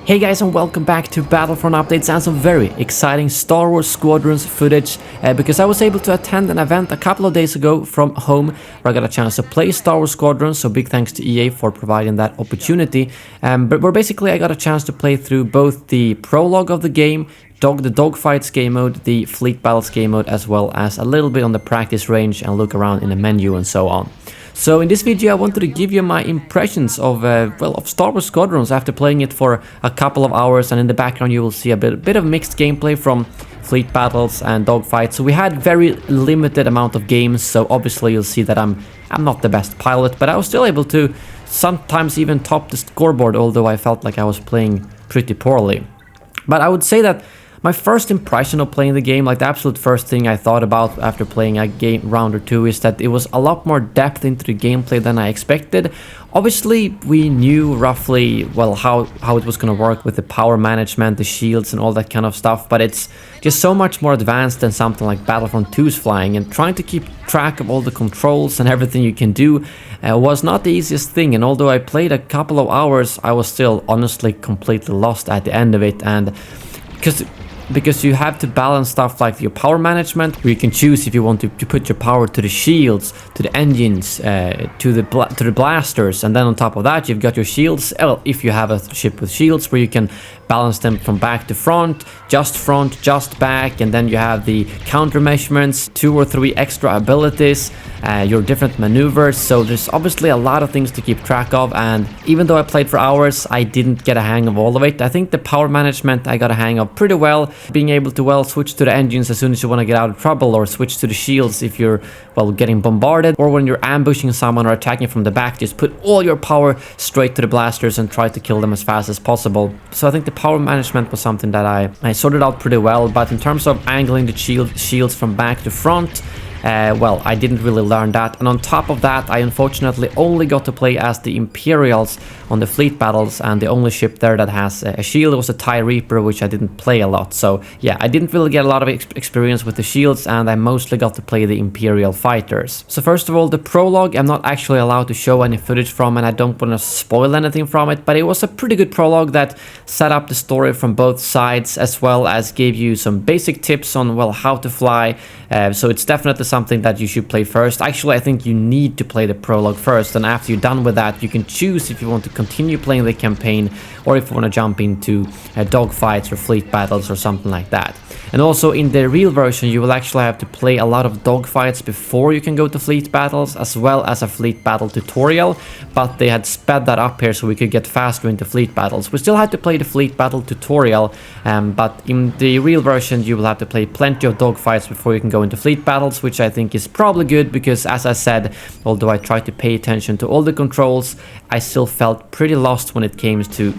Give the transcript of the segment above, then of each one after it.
Hey guys, and welcome back to Battlefront Updates and some very exciting Star Wars Squadrons footage because I was able to attend an event a couple of days ago from home where I got a chance to play Star Wars Squadrons, so big thanks to EA for providing that opportunity. But where basically I got a chance to play through both the prologue of the game, the dogfights game mode, the fleet battles game mode, as well as a little bit on the practice range and look around in the menu and so on. So in this video I wanted to give you my impressions of of Star Wars Squadrons after playing it for a couple of hours, and in the background you will see a bit of mixed gameplay from fleet battles and dogfights. So we had very limited amount of games, so obviously you'll see that I'm not the best pilot, but I was still able to sometimes even top the scoreboard, although I felt like I was playing pretty poorly. But I would say that my first impression of playing the game, like the absolute first thing I thought about after playing a game round or two, is that it was a lot more depth into the gameplay than I expected. Obviously, we knew roughly, well, how it was going to work with the power management, the shields and all that kind of stuff, but it's just so much more advanced than something like Battlefront 2's flying, and trying to keep track of all the controls and everything you can do was not the easiest thing. And although I played a couple of hours, I was still honestly completely lost at the end of it, and because you have to balance stuff like your power management, where you can choose if you want to put your power to the shields, to the engines, to the blasters, and then on top of that you've got your shields. If you have a ship with shields, where you can balance them from back to front, just back, and then you have the counter measurements, 2 or 3 extra abilities, your different maneuvers. So there's obviously a lot of things to keep track of, and even though I played for hours, I didn't get a hang of all of it. I think the power management I got a hang of pretty well, being able to switch to the engines as soon as you want to get out of trouble, or switch to the shields if you're getting bombarded, or when you're ambushing someone or attacking from the back, just put all your power straight to the blasters and try to kill them as fast as possible. So I think the power management was something that I sorted out pretty well. But in terms of angling the shields from back to front, I didn't really learn that. And on top of that, I unfortunately only got to play as the Imperials on the fleet battles, and the only ship there that has a shield was a TIE Reaper, which I didn't play a lot. So yeah, I didn't really get a lot of experience with the shields, and I mostly got to play the Imperial fighters. So first of all, the prologue I'm not actually allowed to show any footage from, and I don't want to spoil anything from it, but it was a pretty good prologue that set up the story from both sides, as well as gave you some basic tips on how to fly. So it's definitely something that you should play first. Actually, I think you need to play the prologue first, and after you're done with that, you can choose if you want to continue playing the campaign or if you want to jump into dogfights or fleet battles or something like that. And also in the real version, you will actually have to play a lot of dogfights before you can go to fleet battles, as well as a fleet battle tutorial, but they had sped that up here so we could get faster into fleet battles. We still had to play the fleet battle tutorial, but in the real version you will have to play plenty of dogfights before you can go into fleet battles, which I think is probably good, because as I said, although I tried to pay attention to all the controls, I still felt pretty lost when it came to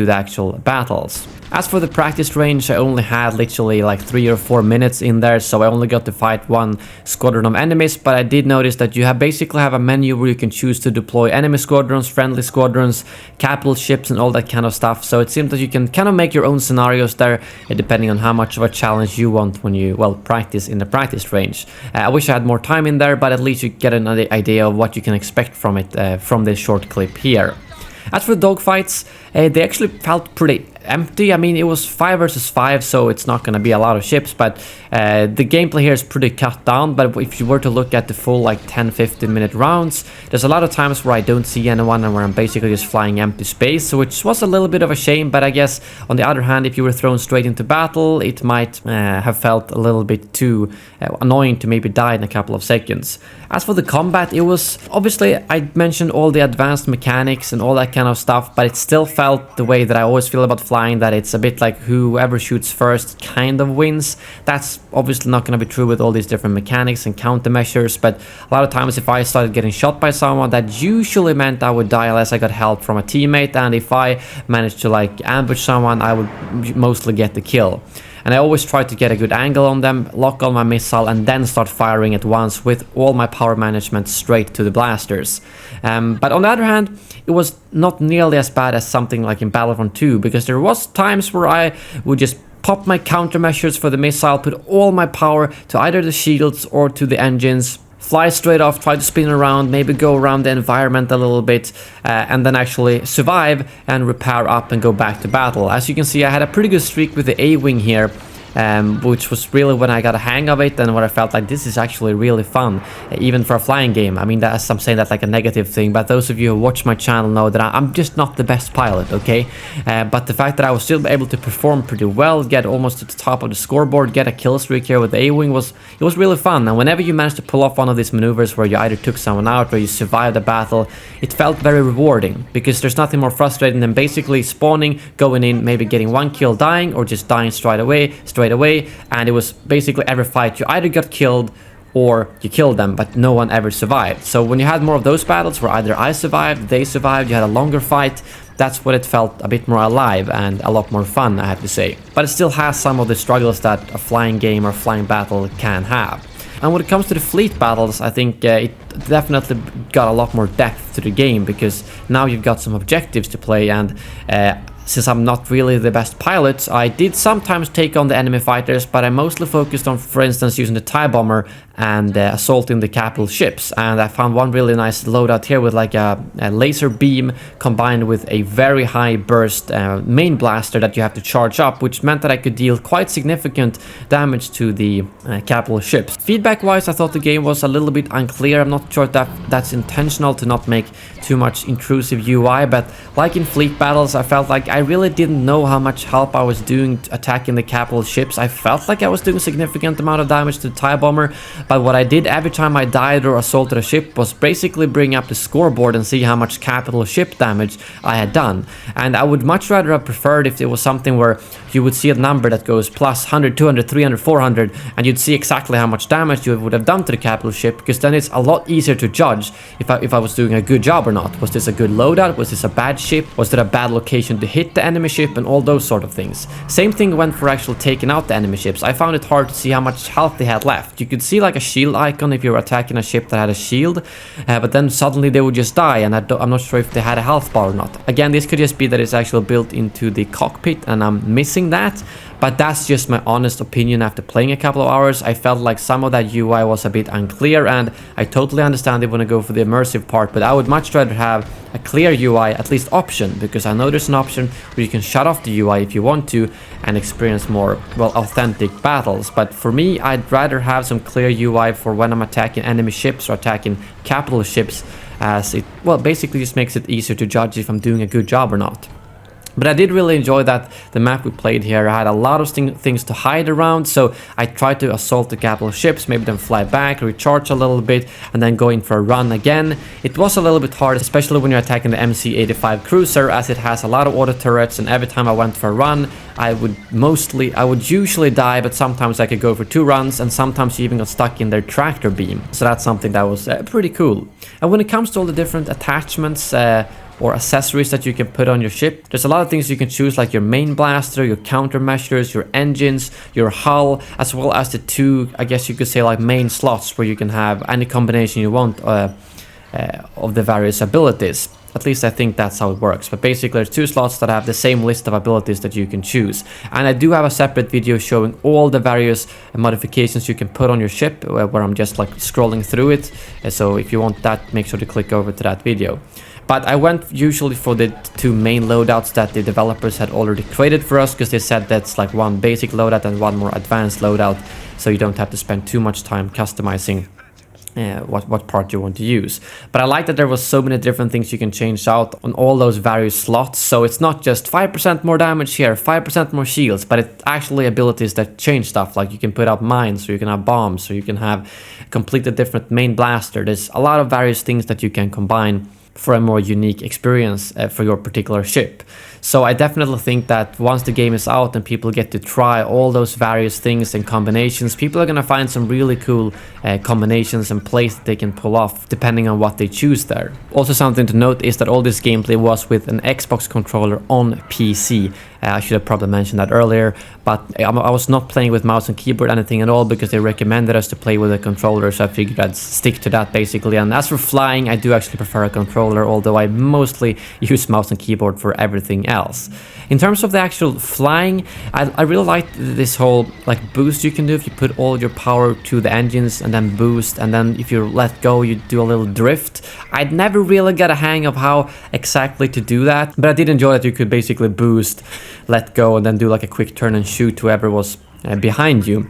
the actual battles. As for the practice range, I only had literally like 3 or 4 minutes in there, so I only got to fight 1 squadron of enemies, but I did notice that you basically have a menu where you can choose to deploy enemy squadrons, friendly squadrons, capital ships and all that kind of stuff. So it seems that you can kind of make your own scenarios there, depending on how much of a challenge you want when you practice in the practice range. I wish I had more time in there, but at least you get an idea of what you can expect from it from this short clip here. As for the dogfights, they actually felt pretty empty. I mean, it was 5 versus 5, so it's not going to be a lot of ships, but the gameplay here is pretty cut down. But if you were to look at the full 10-15 minute rounds, there's a lot of times where I don't see anyone and where I'm basically just flying empty space, which was a little bit of a shame. But I guess on the other hand, if you were thrown straight into battle, it might have felt a little bit too annoying to maybe die in a couple of seconds. As for the combat, it was obviously, I mentioned all the advanced mechanics and all that kind of stuff, but it still felt the way that I always feel about flying, that it's a bit like whoever shoots first kind of wins. That's obviously not going to be true with all these different mechanics and countermeasures, but a lot of times if I started getting shot by someone, that usually meant I would die unless I got help from a teammate, and if I managed to ambush someone, I would mostly get the kill. And I always try to get a good angle on them, lock on my missile, and then start firing at once with all my power management straight to the blasters. But on the other hand, it was not nearly as bad as something like in Battlefront 2, because there was times where I would just pop my countermeasures for the missile, put all my power to either the shields or to the engines, fly straight off, try to spin around, maybe go around the environment a little bit, and then actually survive and repair up and go back to battle. As you can see, I had a pretty good streak with the A-wing here, which was really when I got a hang of it and when I felt like this is actually really fun, even for a flying game. I mean, that's, I'm saying that like a negative thing, but those of you who watch my channel know that I'm just not the best pilot, okay? But the fact that I was still able to perform pretty well, get almost to the top of the scoreboard, get a kill streak here with the A-wing was really fun. And whenever you managed to pull off one of these maneuvers where you either took someone out or you survived a battle, it felt very rewarding, because there's nothing more frustrating than basically spawning, going in, maybe getting one kill, dying, or just dying straight away, and it was basically every fight you either got killed or you killed them, but no one ever survived. So when you had more of those battles where either I survived, they survived, you had a longer fight, that's what it felt a bit more alive and a lot more fun, I have to say. But it still has some of the struggles that a flying game or flying battle can have. And when it comes to the fleet battles, I think it definitely got a lot more depth to the game, because now you've got some objectives to play, and since I'm not really the best pilot, I did sometimes take on the enemy fighters, but I mostly focused on, for instance, using the TIE bomber and assaulting the capital ships. And I found one really nice loadout here with like a laser beam combined with a very high burst main blaster that you have to charge up, which meant that I could deal quite significant damage to the capital ships. Feedback wise, I thought the game was a little bit unclear. I'm not sure if that's intentional to not make too much intrusive UI, but like in fleet battles, I felt like I really didn't know how much help I was doing attacking the capital ships. I felt like I was doing a significant amount of damage to the TIE bomber, but what I did every time I died or assaulted a ship was basically bring up the scoreboard and see how much capital ship damage I had done. And I would much rather have preferred if it was something where you would see a number that goes plus 100, 200, 300, 400, and you'd see exactly how much damage you would have done to the capital ship, because then it's a lot easier to judge if I was doing a good job or not. Was this a good loadout? Was this a bad ship? Was there a bad location to hit the enemy ship? And all those sort of things. Same thing went for actually taking out the enemy ships. I found it hard to see how much health they had left. You could see like a shield icon if you were attacking a ship that had a shield, but then suddenly they would just die, and I'm not sure if they had a health bar or not. Again, this could just be that it's actually built into the cockpit and I'm missing that, but that's just my honest opinion after playing a couple of hours. I felt like some of that UI was a bit unclear, and I totally understand they want to go for the immersive part, but I would much rather have a clear UI, at least option, because I know there's an option where you can shut off the UI if you want to and experience more, well, authentic battles. But for me, I'd rather have some clear UI for when I'm attacking enemy ships or attacking capital ships, as it, well, basically just makes it easier to judge if I'm doing a good job or not. But I did really enjoy that the map we played here. I had a lot of things to hide around, so I tried to assault the capital ships, maybe then fly back, recharge a little bit, and then go in for a run again. It was a little bit hard, especially when you're attacking the MC-85 cruiser, as it has a lot of auto turrets, and every time I went for a run, I would usually die, but sometimes I could go for 2 runs, and sometimes you even got stuck in their tractor beam. So that's something that was pretty cool. And when it comes to all the different attachments, or accessories that you can put on your ship, there's a lot of things you can choose, like your main blaster, your countermeasures, your engines, your hull, as well as the 2, I guess you could say, like main slots where you can have any combination you want of the various abilities. At least I think that's how it works. But basically there's 2 slots that have the same list of abilities that you can choose. And I do have a separate video showing all the various modifications you can put on your ship, where I'm just like scrolling through it. So if you want that, make sure to click over to that video. But I went usually for the 2 main loadouts that the developers had already created for us, because they said that's like one basic loadout and one more advanced loadout, so you don't have to spend too much time customizing what part you want to use. But I like that there was so many different things you can change out on all those various slots, so it's not just 5% more damage here, 5% more shields, but it's actually abilities that change stuff, like you can put out mines, or you can have bombs, or you can have a completely different main blaster. There's a lot of various things that you can combine for a more unique experience for your particular ship. So I definitely think that once the game is out and people get to try all those various things and combinations, people are going to find some really cool combinations and plays that they can pull off depending on what they choose there. Also, something to note is that all this gameplay was with an Xbox controller on PC. I should have probably mentioned that earlier, but I was not playing with mouse and keyboard anything at all, because they recommended us to play with a controller, so I figured I'd stick to that basically. And as for flying, I do actually prefer a controller controller, although I mostly use mouse and keyboard for everything else. In terms of the actual flying, I really like this whole like boost you can do if you put all your power to the engines and then boost, and then if you let go you do a little drift. I'd never really got a hang of how exactly to do that, but I did enjoy that you could basically boost, let go, and then do like a quick turn and shoot whoever was behind you.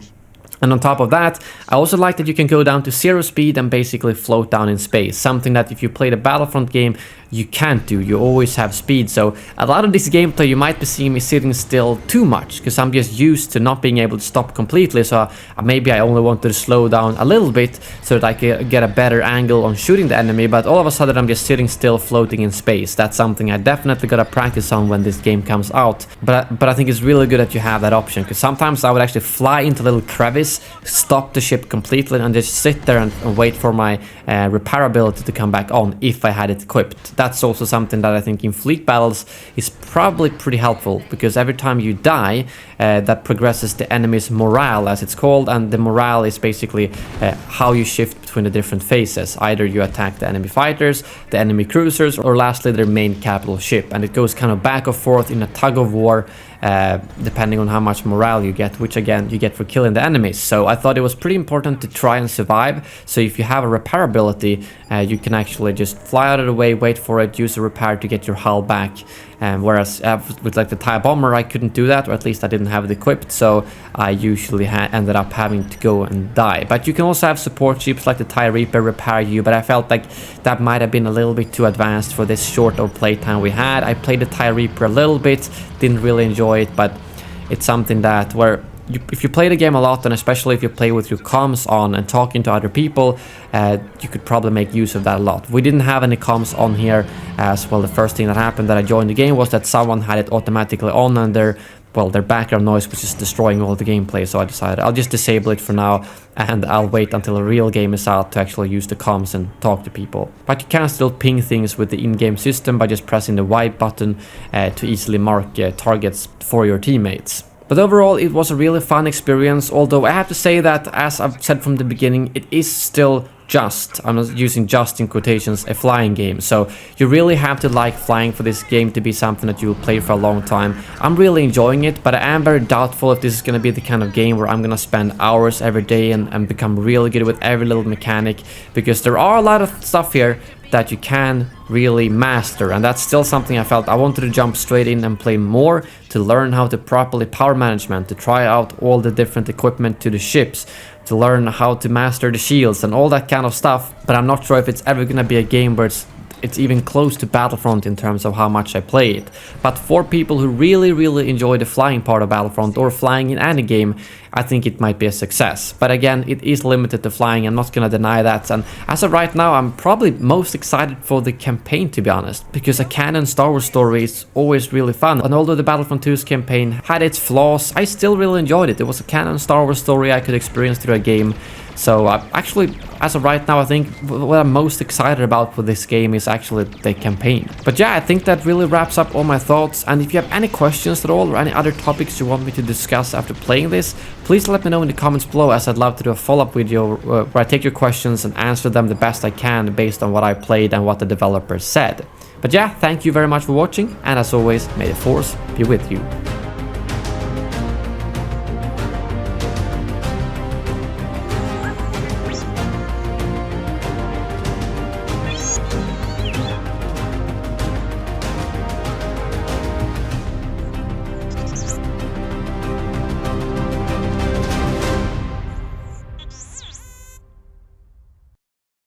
And on top of that, I also like that you can go down to 0 speed and basically float down in space. Something that if you play the Battlefront game, you can't do. You always have speed. So a lot of this gameplay, you might be seeing me sitting still too much because I'm just used to not being able to stop completely. So maybe I only wanted to slow down a little bit so that I could get a better angle on shooting the enemy. But all of a sudden, I'm just sitting still floating in space. That's something I definitely gotta practice on when this game comes out. But I think it's really good that you have that option, because sometimes I would actually fly into a little crevice, stop the ship completely, and just sit there and wait for my repairability to come back on if I had it equipped. That's also something that I think in fleet battles is probably pretty helpful, because every time you die, that progresses the enemy's morale, as it's called, and the morale is basically how you shift between the different phases. Either you attack the enemy fighters, the enemy cruisers, or lastly their main capital ship, and it goes kind of back and forth in a tug of war, depending on how much morale you get, which again you get for killing the enemies. So I thought it was pretty important to try and survive. So if you have a repairability, you can actually just fly out of the way, wait for it, use a repair to get your hull back. Whereas with like the TIE bomber, I couldn't do that, or at least I didn't have it equipped, so I usually ended up having to go and die. But you can also have support ships like the TIE Reaper repair you, but I felt like that might have been a little bit too advanced for this short of playtime we had. I played the TIE Reaper a little bit, didn't really enjoy it, but it's something that where if you play the game a lot, and especially if you play with your comms on and talking to other people, you could probably make use of that a lot. We didn't have any comms on here as well. The first thing that happened that I joined the game was that someone had it automatically on, and their background noise was just destroying all the gameplay. So I decided I'll just disable it for now, and I'll wait until a real game is out to actually use the comms and talk to people. But you can still ping things with the in-game system by just pressing the Y button to easily mark targets for your teammates. But overall, it was a really fun experience, although I have to say that, as I've said from the beginning, it is still just, I'm not using just in quotations, a flying game. So you really have to like flying for this game to be something that you will play for a long time. I'm really enjoying it, but I am very doubtful if this is going to be the kind of game where I'm going to spend hours every day and become really good with every little mechanic, because there are a lot of stuff here that you can really master, and that's still something I felt I wanted to jump straight in and play more, to learn how to properly power management, to try out all the different equipment to the ships, to learn how to master the shields and all that kind of stuff. But I'm not sure if it's ever gonna be a game where it's even close to Battlefront in terms of how much I play it. But for people who really enjoy the flying part of Battlefront, or flying in any game, I think it might be a success. But again, it is limited to flying, I'm not gonna deny that. And as of right now, I'm probably most excited for the campaign, to be honest, because a canon Star Wars story is always really fun. And although the Battlefront 2's campaign had its flaws, I still really enjoyed it. It was a canon Star Wars story I could experience through a game. So actually, as of right now, I think what I'm most excited about for this game is actually the campaign. But yeah, I think that really wraps up all my thoughts. And if you have any questions at all, or any other topics you want me to discuss after playing this, please let me know in the comments below, as I'd love to do a follow-up video where I take your questions and answer them the best I can based on what I played and what the developers said. But yeah, thank you very much for watching, and as always, may the Force be with you.